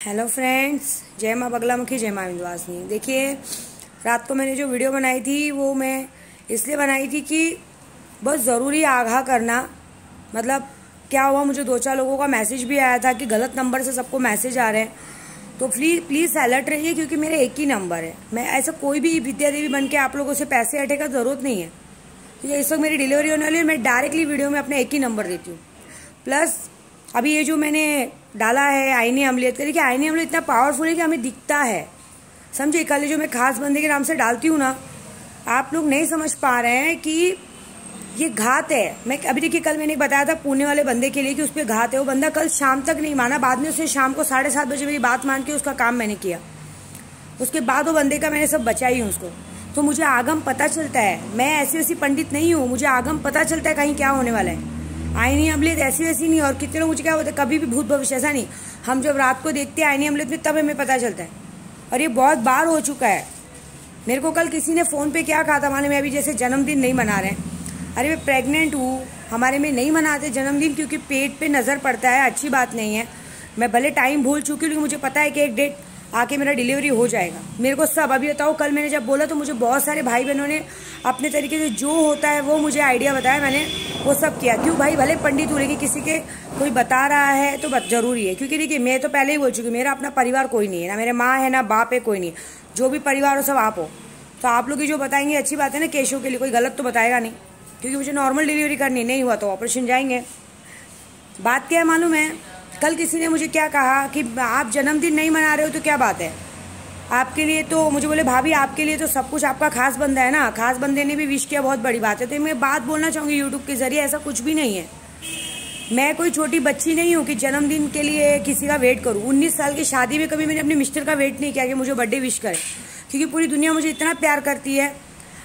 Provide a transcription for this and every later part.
Hello friends, जय माँ बगलामुखी, जय माँ विंध्यवासिनी। देखिए, रात को मैंने जो वीडियो बनाई थी वो मैं इसलिए बनाई थी कि बहुत ज़रूरी आगाह करना। मतलब क्या हुआ, मुझे 2-4 लोगों का मैसेज भी आया था कि गलत नंबर से सबको मैसेज आ रहे हैं, तो प्लीज़ अलर्ट रहिए क्योंकि मेरा एक ही नंबर है। मैं ऐसा कोई भी विद्या देवी बन के आप लोगों से पैसे हटे का ज़रूरत नहीं है, क्योंकि इस वक्त मेरी डिलीवरी होने वाली है। मैं डायरेक्टली वीडियो में अपना एक ही नंबर देती हूँ। प्लस अभी ये जो मैंने डाला है आईनी अम्लियत का, देखिए आईनी अम्लियत इतना पावरफुल है कि हमें दिखता है, समझे। कल जो मैं खास बंदे के नाम से डालती हूँ ना, आप लोग नहीं समझ पा रहे हैं कि ये घात है। मैं अभी देखिए, कल मैंने बताया था पुणे वाले बंदे के लिए कि उस पर घात है। वो बंदा कल शाम तक नहीं माना, बाद में उसने शाम को 7:30 बजे मेरी बात मान के उसका काम मैंने किया। उसके बाद वो बंदे का मैंने सब बचाई हूँ उसको। तो मुझे आगम पता चलता है, मैं ऐसी वैसी पंडित नहीं हूँ, मुझे आगम पता चलता है कहीं क्या होने वाला है। आईनी अम्लियत ऐसी वैसी नहीं। और कितने लोग मुझे क्या होता है, कभी भी भूत भविष्य ऐसा नहीं। हम जब रात को देखते हैं आईनी अम्लियत में, तब हमें पता चलता है। और ये बहुत बार हो चुका है। मेरे को कल किसी ने फ़ोन पे क्या कहा था माने, मैं अभी जैसे जन्मदिन नहीं मना रहे हैं, अरे मैं प्रेग्नेंट हूँ, हमारे में नहीं मनाते जन्मदिन क्योंकि पेट पे नज़र पड़ता है, अच्छी बात नहीं है। मैं भले टाइम भूल चुकी हूँ, लेकिन मुझे पता है कि एक डेट आके मेरा डिलीवरी हो जाएगा। मेरे को सब अभी बताओ, कल मैंने जब बोला तो मुझे बहुत सारे भाई बहनों ने अपने तरीके से जो होता है वो मुझे आइडिया बताया, मैंने वो सब किया। क्यों भाई, भले पंडित हो, लेकिन किसी के कोई बता रहा है तो जरूरी है। क्योंकि देखिए, मैं तो पहले ही बोल चुकी, मेरा अपना परिवार कोई नहीं है, ना मेरे माँ है ना बाप है, कोई नहीं। जो भी परिवार हो सब आप हो। तो आप लोग जो बताएंगे अच्छी बात है ना, केशव के लिए कोई गलत तो बताएगा नहीं, क्योंकि मुझे नॉर्मल डिलीवरी करनी नहीं हुआ तो ऑपरेशन जाएंगे। बात क्या है मालूम है, कल किसी ने मुझे क्या कहा कि आप जन्मदिन नहीं मना रहे हो तो क्या बात है आपके लिए। तो मुझे बोले भाभी आपके लिए तो सब कुछ, आपका खास बंदा है ना, खास बंदे ने भी विश किया, बहुत बड़ी बात है। तो मैं बात बोलना चाहूँगी यूट्यूब के जरिए, ऐसा कुछ भी नहीं है। मैं कोई छोटी बच्ची नहीं हूँ कि जन्मदिन के लिए किसी का वेट करूँ। 19 साल की शादी में कभी मैंने अपने मिस्टर का वेट नहीं किया कि मुझे बर्थडे विश करे, क्योंकि पूरी दुनिया मुझे इतना प्यार करती है।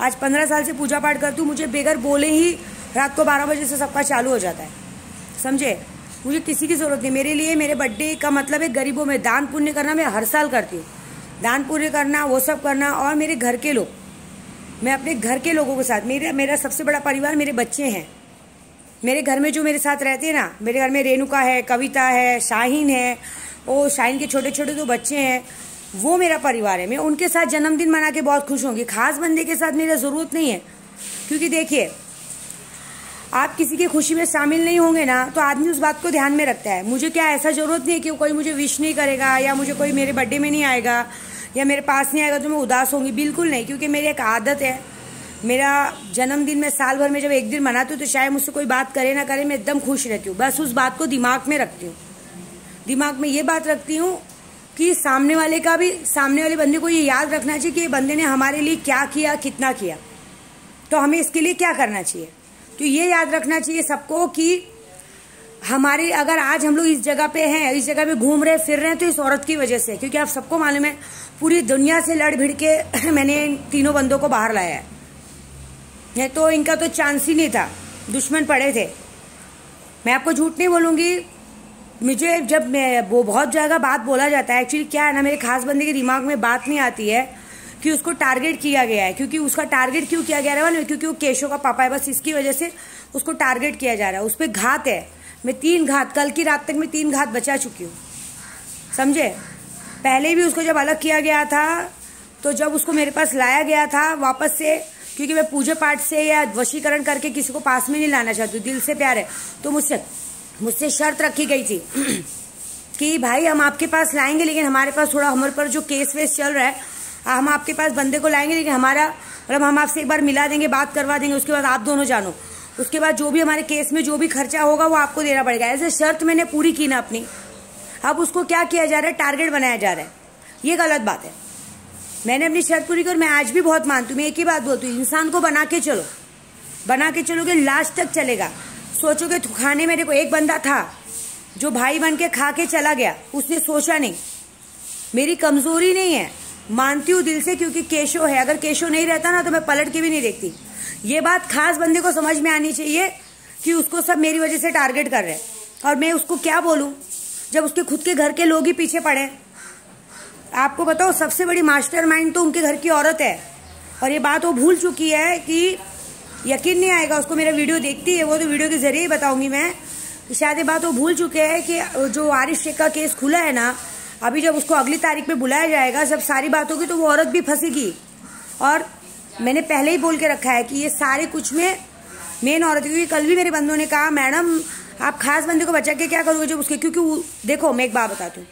आज 15 साल से पूजा पाठ करती हूँ, मुझे बेगर बोले ही रात को 12 बजे से सबका चालू हो जाता है, समझे। मुझे किसी की ज़रूरत नहीं। मेरे लिए मेरे बर्थडे का मतलब है गरीबों में दान पुण्य करना। मैं हर साल करती हूँ दान पुण्य करना, वो सब करना। और मेरे घर के लोग, मैं अपने घर के लोगों के साथ, मेरा सबसे बड़ा परिवार मेरे बच्चे हैं। मेरे घर में जो मेरे साथ रहते हैं ना, मेरे घर में रेणुका है, कविता है, शाहीन है, वो शाहीन के छोटे छोटे जो बच्चे हैं, वो मेरा परिवार है। मैं उनके साथ जन्मदिन मना के बहुत खुश होंगी। खास बंदे के साथ मेरा ज़रूरत नहीं है, क्योंकि देखिए, आप किसी की खुशी में शामिल नहीं होंगे ना, तो आदमी उस बात को ध्यान में रखता है। मुझे क्या ऐसा ज़रूरत नहीं है कि कोई मुझे विश नहीं करेगा, या मुझे कोई मेरे बर्थडे में नहीं आएगा, या मेरे पास नहीं आएगा तो मैं उदास होंगी, बिल्कुल नहीं। क्योंकि मेरी एक आदत है, मेरा जन्मदिन मैं साल भर में जब एक दिन मनाती हूँ तो चाहे मुझसे कोई बात करे ना करे, मैं एकदम खुश रहती हूँ। बस उस बात को दिमाग में रखती हूँ, दिमाग में ये बात रखती हूँ कि सामने वाले बंदे को ये याद रखना चाहिए कि ये बंदे ने हमारे लिए क्या किया, कितना किया, तो हमें इसके लिए क्या करना चाहिए। तो ये याद रखना चाहिए सबको कि हमारे, अगर आज हम लोग इस जगह पे हैं, इस जगह पे घूम रहे फिर रहे हैं, तो इस औरत की वजह से। क्योंकि आप सबको मालूम है, पूरी दुनिया से लड़ भिड़ के मैंने इन तीनों बंदों को बाहर लाया है। तो इनका तो चांस ही नहीं था, दुश्मन पड़े थे। मैं आपको झूठ नहीं बोलूंगी, मुझे जब वो बहुत जगह बात बोला जाता है, एक्चुअली क्या है ना, मेरे खास बंदे के दिमाग में बात नहीं आती है कि उसको टारगेट किया गया है। क्योंकि उसका टारगेट क्यों किया गया है, क्योंकि वो केशव का पापा है, बस इसकी वजह से उसको टारगेट किया जा रहा है। उस पर घात है। मैं 3 घात, कल की रात तक मैं 3 घात बचा चुकी हूँ, समझे। पहले भी उसको जब अलग किया गया था, तो जब उसको मेरे पास लाया गया था वापस से, क्योंकि मैं पूजा पाठ से या वशीकरण करके किसी को पास में नहीं लाना चाहती हूँ, दिल से प्यार है, तो मुझसे शर्त रखी गई थी कि भाई हम आपके पास लाएंगे, लेकिन हमारे पास थोड़ा, हमारे पर जो केस वेस चल रहा है, हम आपके पास बंदे को लाएंगे, लेकिन हमारा मतलब हम आपसे एक बार मिला देंगे, बात करवा देंगे, उसके बाद आप दोनों जानो, उसके बाद जो भी हमारे केस में जो भी खर्चा होगा वो आपको देना पड़ेगा। ऐसे शर्त मैंने पूरी की ना अपनी। अब उसको क्या किया जा रहा है, टारगेट बनाया जा रहा है। ये गलत बात है। मैंने अपनी शर्त पूरी की और मैं आज भी बहुत मानती हूँ। मैं एक ही बात बोलती हूँ, इंसान को बना के चलो, बना के चलोगे लास्ट तक चलेगा। सोचोगे खाने में, देखो एक बंदा था जो भाई बन के खा के चला गया, उसने सोचा नहीं। मेरी कमजोरी नहीं है, मानती हूँ दिल से, क्योंकि केशव है। अगर केशव नहीं रहता ना तो मैं पलट के भी नहीं देखती। ये बात खास बंदे को समझ में आनी चाहिए कि उसको सब मेरी वजह से टारगेट कर रहे हैं, और मैं उसको क्या बोलूं जब उसके खुद के घर के लोग ही पीछे पड़े। आपको बताओ, सबसे बड़ी मास्टरमाइंड तो उनके घर की औरत है, और ये बात वो भूल चुकी है कि यकीन नहीं आएगा, उसको मेरा वीडियो देखती है वो, तो वीडियो के जरिए ही बताऊंगी मैं। शायद ये बात वो भूल चुके हैं कि जो आरिफ शेख का केस खुला है ना, अभी जब उसको अगली तारीख पे बुलाया जाएगा, जब सारी बात होगी, तो वो औरत भी फंसेगी। और मैंने पहले ही बोल के रखा है कि ये सारे कुछ में मेन औरत, क्योंकि कल भी मेरे बंधुओं ने कहा मैडम आप खास बंदे को बचा के क्या करोगे जब उसके, क्योंकि देखो मैं एक बात बताती हूँ,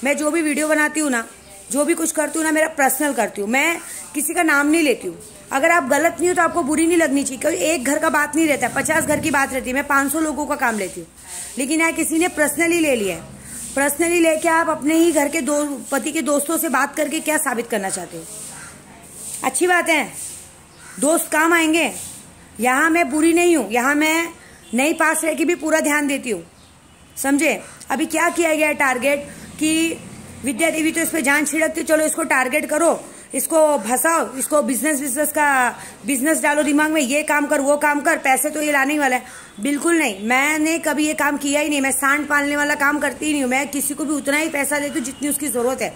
मैं जो भी वीडियो बनाती हूँ ना, जो भी कुछ करती हूँ ना, मेरा पर्सनल करती हूँ, मैं किसी का नाम नहीं लेती हूँ। अगर आप गलत नहीं हो तो आपको बुरी नहीं लगनी चाहिए, क्योंकि एक घर का बात नहीं रहता है, 50 घर की बात रहती है। मैं 500 लोगों का काम लेती हूँ, लेकिन यहाँ किसी ने पर्सनली ले लिया है। पर्सनली लेके आप अपने ही घर के पति के दोस्तों से बात करके क्या साबित करना चाहते हो? अच्छी बात है, दोस्त काम आएंगे। यहाँ मैं बुरी नहीं हूँ, यहाँ मैं नई पास रह के भी पूरा ध्यान देती हूँ, समझे। अभी क्या किया गया है टारगेट कि विद्या देवी तो इस पर जान छिड़कती, चलो इसको टारगेट करो, इसको भसाओ, इसको बिजनेस डालो दिमाग में, ये काम कर वो काम कर, पैसे तो ये लाने ही वाला है। बिल्कुल नहीं, मैंने कभी ये काम किया ही नहीं। मैं सांड पालने वाला काम करती ही नहीं हूँ। मैं किसी को भी उतना ही पैसा देती हूँ जितनी उसकी जरूरत है,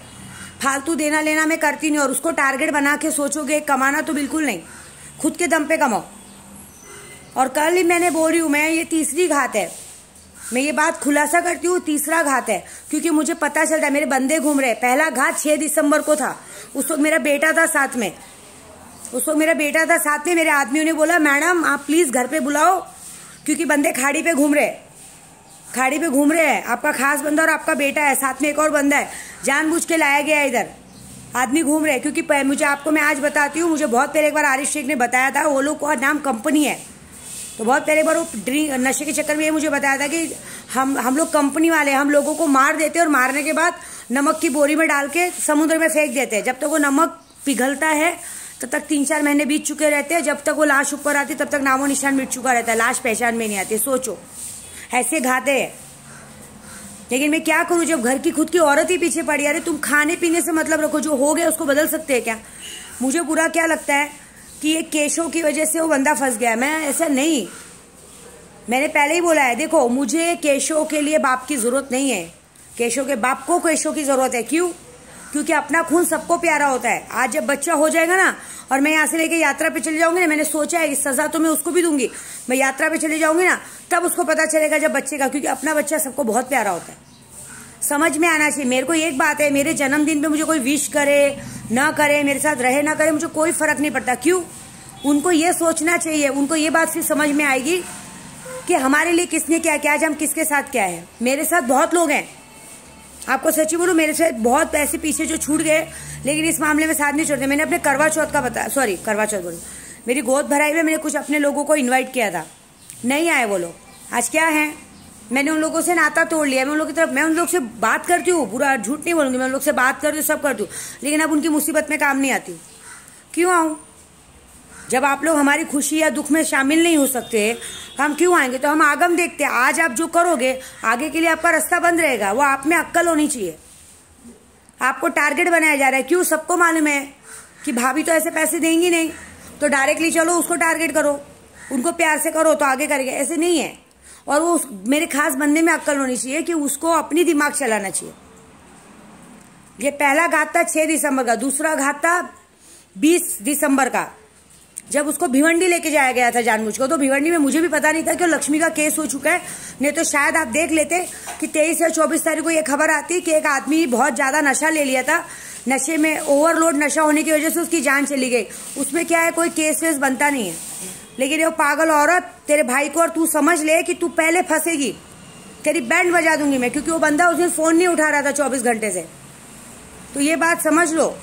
फालतू देना लेना मैं करती नहीं। और उसको टारगेट बना के सोचोगे कमाना, तो बिल्कुल नहीं, खुद के दम पे कमाओ। और कल ही मैंने बोल रही हूँ, मैं ये तीसरी घात है, मैं ये बात खुलासा करती हूँ, तीसरा घात है, क्योंकि मुझे पता चलता है मेरे बंदे घूम रहे। पहला घात 6 दिसंबर को था, उस वक्त मेरा बेटा था साथ में, मेरे आदमियों ने बोला मैडम आप प्लीज घर पे बुलाओ, क्योंकि बंदे खाड़ी पे घूम रहे हैं, आपका खास बंदा और आपका बेटा है, साथ में एक और बंदा है, जानबूझ के लाया गया है इधर, आदमी घूम रहे हैं। क्योंकि मुझे आपको मैं आज बताती हूँ, मुझे बहुत पहले एक बार आरिफ शेख ने बताया था, वो लोग का नाम कंपनी है, तो बहुत पहले बार वो नशे के चक्कर में ये मुझे बताया था कि हम लोग कंपनी वाले, हम लोगों को मार देते और मारने के बाद नमक की बोरी में डाल के समुद्र में फेंक देते हैं। जब तक वो नमक पिघलता है तब तक 3-4 महीने बीत चुके रहते हैं, जब तक वो लाश ऊपर आती तब तक नामो निशान मिट चुका रहता है, लाश पहचान में नहीं आती। सोचो ऐसे घाते हैं। लेकिन मैं क्या करूं जब घर की खुद की औरत ही पीछे पड़ी। अरे तुम खाने पीने से मतलब रखो, जो हो गया उसको बदल सकते हैं क्या? मुझे बुरा क्या लगता है कि ये केशव की वजह से वो बंदा फंस गया। मैं ऐसा नहीं, मैंने पहले ही बोला है, देखो मुझे केशव के लिए बाप की जरूरत नहीं है, केशव के बाप को केशव की जरूरत है। क्यों? क्योंकि अपना खून सबको प्यारा होता है। आज जब बच्चा हो जाएगा ना और मैं यहाँ से लेके यात्रा पे चली जाऊंगी ना, मैंने सोचा है कि सजा तो मैं उसको भी दूंगी, मैं यात्रा पे चली जाऊंगी ना तब उसको पता चलेगा जब बच्चे का, क्योंकि अपना बच्चा सबको बहुत प्यारा होता है। समझ में आना चाहिए। मेरे को एक बात है, मेरे जन्मदिन पे मुझे कोई विश करे ना करे, मेरे साथ रहे ना करे, मुझे कोई फर्क नहीं पड़ता। क्यों? उनको ये सोचना चाहिए, उनको ये बात फिर समझ में आएगी कि हमारे लिए किसने क्या किया, आज हम किसके साथ क्या है। मेरे साथ बहुत लोग हैं, आपको सच्ची बोलूं, मेरे से बहुत पैसे पीछे जो छूट गए, लेकिन इस मामले में साथ नहीं छोड़ते। मैंने अपने करवा चौथ का बताया, सॉरी करवा चौथ बोलूं, मेरी गोद भराई में मैंने कुछ अपने लोगों को इन्वाइट किया था, नहीं आए वो लोग। आज क्या है, मैंने उन लोगों से नाता तोड़ लिया। मैं उन लोगों की तरफ, मैं उन लोग से बात करती हूँ, पूरा झूठ नहीं बोलूंगी, मैं उन लोग से बात करती हूँ, सब करती हूँ, लेकिन अब उनकी मुसीबत में काम नहीं आती। क्यों आऊं? जब आप लोग हमारी खुशी या दुख में शामिल नहीं हो सकते, हम क्यों आएंगे? तो हम आगम देखते हैं। आज आप जो करोगे आगे के लिए आपका रास्ता बंद रहेगा, वो आप में अक्ल होनी चाहिए। आपको टारगेट बनाया जा रहा है। क्यों? सबको मालूम है कि भाभी तो ऐसे पैसे देंगी नहीं, तो डायरेक्टली चलो उसको टारगेट करो, उनको प्यार से करो तो आगे करेगा। ऐसे नहीं है। और वो मेरे खास बंदे में अक्ल होनी चाहिए कि उसको अपनी दिमाग चलाना चाहिए। ये पहला घात था 6 दिसंबर का, दूसरा घात था 20 दिसंबर का, जब उसको भिवंडी लेके जाया गया था जानबूझ को। तो भिवंडी में मुझे भी पता नहीं था कि लक्ष्मी का केस हो चुका है, नहीं तो शायद आप देख लेते कि 23 या 24 तारीख को ये खबर आती कि एक आदमी बहुत ज्यादा नशा ले लिया था, नशे में ओवरलोड नशा होने की वजह से उसकी जान चली गई। उसमें क्या है, कोई केस वेस बनता नहीं है। लेकिन वो पागल औरत तेरे भाई को, और तू समझ ले कि तू पहले फंसेगी, तेरी बैंड बजा दूंगी मैं, क्योंकि वो बंदा उस दिन फोन नहीं उठा रहा था 24 घंटे से, तो ये बात समझ लो।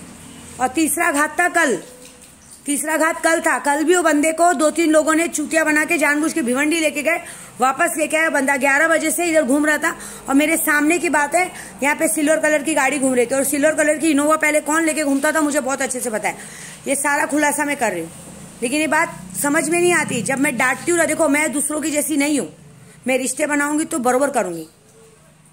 और तीसरा घात था कल, तीसरा घात कल था। कल भी वो बंदे को 2-3 लोगों ने चूतिया बना के जानबूझ के भिवंडी लेके गए, वापस लेके आया। बंदा 11 बजे से इधर घूम रहा था, और मेरे सामने की बात है, यहाँ पे सिल्वर कलर की गाड़ी घूम रही थी, और सिल्वर कलर की इनोवा पहले कौन लेके घूमता था मुझे बहुत अच्छे से पता है। ये सारा खुलासा मैं कर रही हूँ, लेकिन ये बात समझ में नहीं आती। जब मैं डांटती हूँ ना, देखो मैं दूसरों की जैसी नहीं हूँ, मैं रिश्ते बनाऊंगी तो बरोबर करूंगी।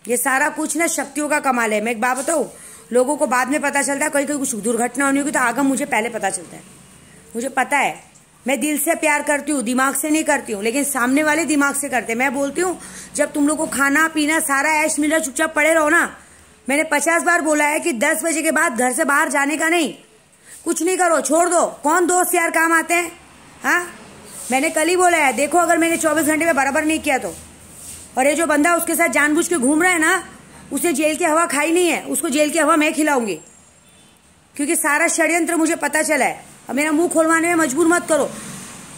ये सारा कुछ ना शक्तियों का कमाल है। मैं एक बात बताऊँ, लोगों को बाद में पता चलता है, कहीं कुछ दुर्घटना होनी होगी तो आगम मुझे पहले पता चलता है। मुझे पता है, मैं दिल से प्यार करती हूँ, दिमाग से नहीं करती हूँ, लेकिन सामने वाले दिमाग से करते। मैं बोलती हूँ जब तुम लोग को खाना पीना सारा ऐश मिला, चुपचाप पड़े रहो ना। मैंने 50 बार बोला है कि 10 बजे के बाद घर से बाहर जाने का नहीं, कुछ नहीं करो, छोड़ दो। कौन दोस्त यार काम आते हैं? हाँ, मैंने कल ही बोला है, देखो अगर मैंने 24 घंटे में बराबर नहीं किया तो। और ये जो बंदा उसके साथ जानबूझ के घूम रहा है ना, उसने जेल की हवा खाई नहीं है, उसको जेल की हवा मैं खिलाऊंगी, क्योंकि सारा षड्यंत्र मुझे पता चला है। अब मेरा मुंह खोलवाने में मजबूर मत करो।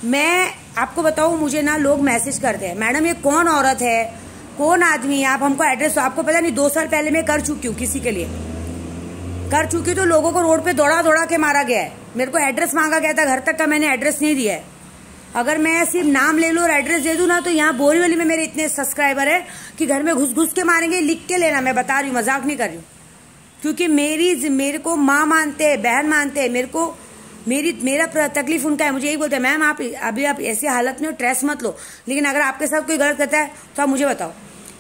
मैं आपको बताऊं, मुझे ना लोग मैसेज करते हैं, मैडम ये कौन औरत है, कौन आदमी है, आप हमको एड्रेस दो। आपको पता नहीं 2 साल पहले मैं कर चुकी हूँ, किसी के लिए कर चुकी हूँ, तो लोगों को रोड पे दौड़ा दौड़ा के मारा गया है। मेरे को एड्रेस मांगा गया था, घर तक का मैंने एड्रेस नहीं दिया है। अगर मैं सिर्फ नाम ले लूँ और एड्रेस दे दूँ ना, तो यहाँ बोरीवली में मेरे इतने सब्सक्राइबर है कि घर में घुस घुस के मारेंगे। लिख के लेना, मैं बता रही हूँ, मजाक नहीं कर रही हूँ। क्योंकि मेरे को माँ मानते हैं, बहन मानते हैं, मेरा तकलीफ उनका है। मुझे यही बोलते हैं, मैम आप ऐसी हालत में हो, स्ट्रेस मत लो। लेकिन अगर आपके साथ कोई गलत करता है तो आप मुझे बताओ।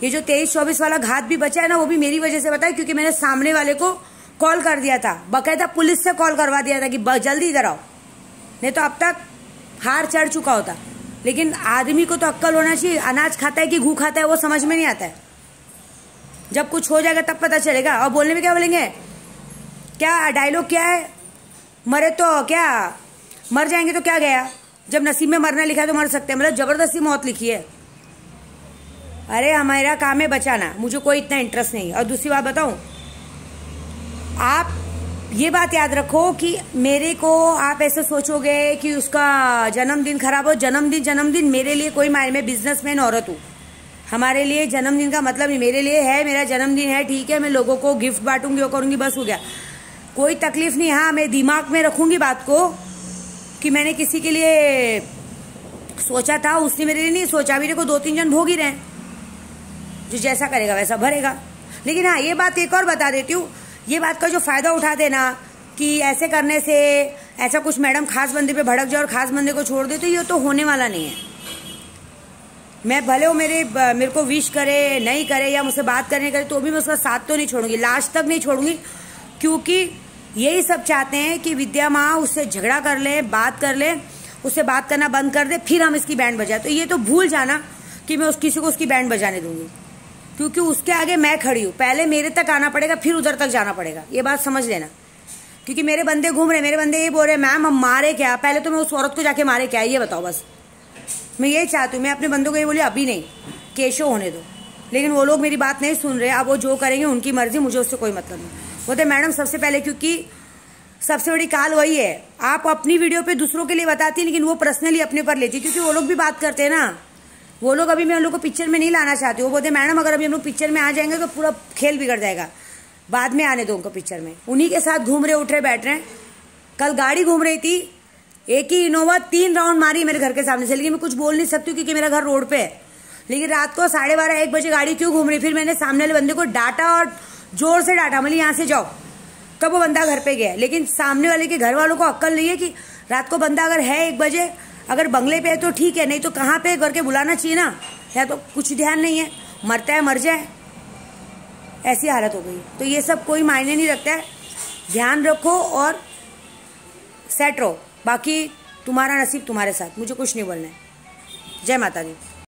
ये जो 23-24 वाला घात भी बचा है ना, वो भी मेरी वजह से बता है, क्योंकि मैंने सामने वाले को कॉल कर दिया था, बकायदा पुलिस से कॉल करवा दिया था कि जल्दी इधर आओ, नहीं तो अब तक हार चढ़ चुका होता। लेकिन आदमी को तो अक्ल होना चाहिए, अनाज खाता है कि घू खाता है वो समझ में नहीं आता है। जब कुछ हो जाएगा तब पता चलेगा। और बोलने में क्या बोलेंगे, क्या डायलॉग क्या है, मरे तो क्या, मर जाएंगे तो क्या गया, जब नसीब में मरना लिखा है तो मर सकते हैं, मतलब जबरदस्ती मौत लिखी है। अरे हमारा काम है बचाना, मुझे कोई इतना इंटरेस्ट नहीं। और दूसरी बात बताऊं, आप ये बात याद रखो कि मेरे को आप ऐसे सोचोगे कि उसका जन्मदिन खराब हो। जन्मदिन मेरे लिए कोई मायने, मैं बिजनेसमैन औरत हूँ, हमारे लिए जन्मदिन का मतलब ही मेरे लिए है, मेरा जन्मदिन है, ठीक है, मैं लोगों को गिफ्ट बांटूंगी, वो करूंगी, बस हो गया, कोई तकलीफ नहीं। हाँ, मैं दिमाग में रखूंगी बात को कि मैंने किसी के लिए सोचा था, उसने मेरे लिए नहीं सोचा। मेरे को 2-3 जन भोग ही रहे, जो जैसा करेगा वैसा भरेगा। लेकिन हाँ, ये बात एक और बता देती हूँ, ये बात का जो फायदा उठा देना कि ऐसे करने से ऐसा कुछ मैडम खास बंदे पे भड़क जाए और खास बंदे को छोड़ दे, तो ये तो होने वाला नहीं है। मैं भले वो मेरे को विश करे नहीं करे या मुझसे बात करने करे, तो भी मैं उसका साथ तो नहीं छोड़ूंगी, लास्ट तक नहीं छोड़ूंगी। क्योंकि यही सब चाहते हैं कि विद्या माँ उससे झगड़ा कर ले, बात कर ले, उससे बात करना बंद कर दे, फिर हम इसकी बैंड बजाए। तो ये तो भूल जाना कि मैं किसी को उसकी बैंड बजाने दूंगी, क्योंकि उसके आगे मैं खड़ी हूँ। पहले मेरे तक आना पड़ेगा, फिर उधर तक जाना पड़ेगा, ये बात समझ लेना। क्योंकि मेरे बंदे घूम रहे, मेरे बंदे ये बोल रहे, मैम हम मारे क्या, पहले तो मैं उस औरत को जाके मारे क्या, ये बताओ। बस मैं ये चाहती हूँ, मैं अपने बंदों को ये बोली अभी नहीं, केशो होने दो। लेकिन वो लोग मेरी बात नहीं सुन रहे। अब वो जो करेंगे उनकी मर्जी, मुझे उससे कोई मतलब नहीं। बोलते मैडम सबसे पहले, क्योंकि सबसे बड़ी काल वही है, आप अपनी वीडियो पे दूसरों के लिए बताती है, लेकिन वो पर्सनली अपने पर लेती, क्योंकि वो लोग भी बात करते हैं ना। वो लोग अभी मैं उन लोग को पिक्चर में नहीं लाना चाहती। वो बोलते मैडम अगर अभी हम लोग पिक्चर में आ जाएंगे तो पूरा खेल बिगड़ जाएगा, बाद में आने दो उनको पिक्चर में। उन्हीं के साथ घूम रहे, उठ रहे, बैठ रहे हैं। कल गाड़ी घूम रही थी, एक ही इनोवा 3 राउंड मारी मेरे घर के सामने से, लेकिन मैं कुछ बोल नहीं सकती क्योंकि मेरा घर रोड पे है। लेकिन रात को 12:30-1 बजे गाड़ी क्यों घूम रही, फिर मैंने सामने वाले बंदे को डांटा और जोर से डांटा, मतलब यहाँ से जाओ, तब वो बंदा घर पे गया। लेकिन सामने वाले के घर वालों को अक्ल नहीं है कि रात को बंदा अगर है 1 बजे, अगर बंगले पे है तो ठीक है, नहीं तो कहाँ पे करके बुलाना चाहिए ना। या तो कुछ ध्यान नहीं है, मरता है मर जाए, ऐसी हालत हो गई। तो ये सब कोई मायने नहीं रखता है। ध्यान रखो और सेट रहो, बाकी तुम्हारा नसीब तुम्हारे साथ, मुझे कुछ नहीं बोलना है। जय माता दी।